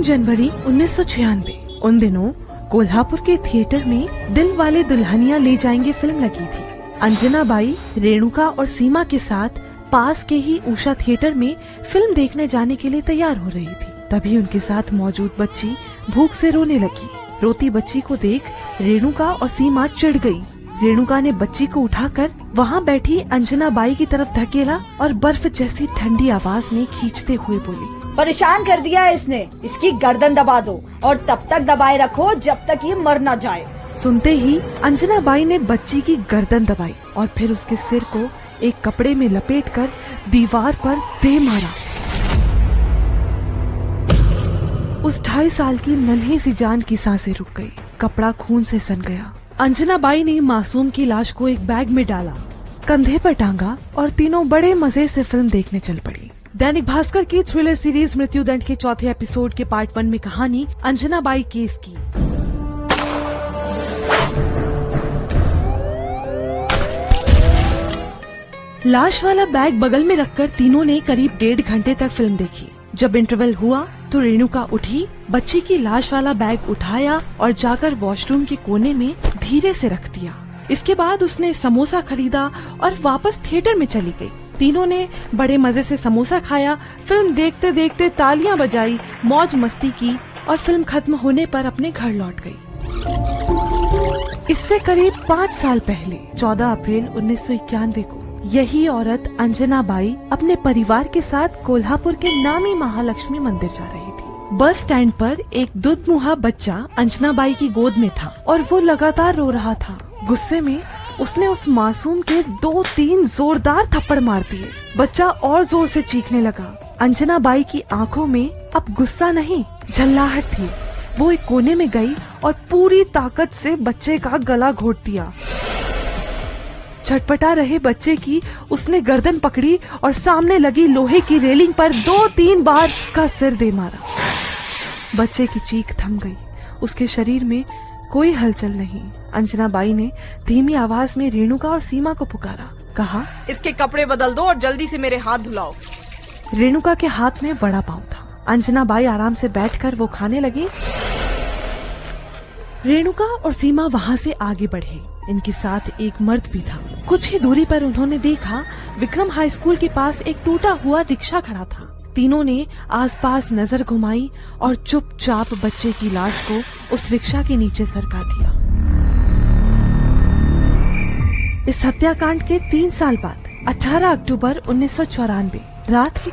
जनवरी 1996 उन दिनों कोल्हापुर के थिएटर में दिल वाले दुल्हनिया ले जाएंगे फिल्म लगी थी। अंजना बाई रेणुका और सीमा के साथ पास के ही उषा थिएटर में फिल्म देखने जाने के लिए तैयार हो रही थी। तभी उनके साथ मौजूद बच्ची भूख से रोने लगी। रोती बच्ची को देख रेणुका और सीमा चिढ़ गई। रेणुका ने बच्ची को उठाकर वहाँ बैठी अंजना बाई की तरफ धकेला और बर्फ जैसी ठंडी आवाज में खींचते हुए बोली, परेशान कर दिया है इसने, इसकी गर्दन दबा दो और तब तक दबाए रखो जब तक ये मर न जाए। सुनते ही अंजना बाई ने बच्ची की गर्दन दबाई और फिर उसके सिर को एक कपड़े में लपेटकर दीवार पर दे मारा। उस 2.5 साल की नन्ही सी जान की सांसें रुक गई। कपड़ा खून से सन गया। अंजना बाई ने मासूम की लाश को एक बैग में डाला, कंधे पर टांगा और तीनों बड़े मजे से फिल्म देखने चल पड़ी। दैनिक भास्कर की थ्रिलर सीरीज मृत्युदंड के चौथे एपिसोड के पार्ट 1 में कहानी अंजना बाई केस की। लाश वाला बैग बगल में रखकर तीनों ने करीब 1.5 घंटे तक फिल्म देखी। जब इंटरवल हुआ तो रेणुका उठी, बच्ची की लाश वाला बैग उठाया और जाकर वॉशरूम के कोने में धीरे से रख दिया। इसके बाद उसने समोसा खरीदा और वापस थिएटर में चली गई। तीनों ने बड़े मजे से समोसा खाया, फिल्म देखते देखते तालियां बजाई, मौज मस्ती की और फिल्म खत्म होने पर अपने घर लौट गई। इससे करीब 5 साल पहले 14 अप्रैल 1991 को यही औरत अंजना बाई अपने परिवार के साथ कोल्हापुर के नामी महालक्ष्मी मंदिर जा रही थी। बस स्टैंड पर एक दुधमुहा बच्चा अंजना बाई की गोद में था और वो लगातार रो रहा था। गुस्से में उसने उस मासूम के 2-3 जोरदार थप्पड़ मार दिए। बच्चा और जोर से चीखने लगा। अंजना बाई की आंखों में अब गुस्सा नहीं, झल्लाहट थी। वो एक कोने में गई और पूरी ताकत से बच्चे का गला घोट दिया। छटपटा रहे बच्चे की उसने गर्दन पकड़ी और सामने लगी लोहे की रेलिंग पर 2-3 बार उसका सिर दे मारा। बच्चे की चीख थम गई। उसके शरीर में कोई हलचल नहीं। अंजना बाई ने धीमी आवाज में रेणुका और सीमा को पुकारा। कहा, इसके कपड़े बदल दो और जल्दी से मेरे हाथ धुलाओ। रेणुका के हाथ में वड़ा पाव था। अंजना बाई आराम से बैठकर वो खाने लगी। रेणुका और सीमा वहाँ से आगे बढ़े। इनके साथ एक मर्द भी था। कुछ ही दूरी पर उन्होंने देखा विक्रम हाई स्कूल के पास एक टूटा हुआ रिक्शा खड़ा था। तीनों ने आसपास नजर घुमाई और चुपचाप बच्चे की लाश को उस रिक्शा के नीचे सरका दिया। इस हत्याकांड के 3 साल बाद 18 अक्टूबर 1994 रात के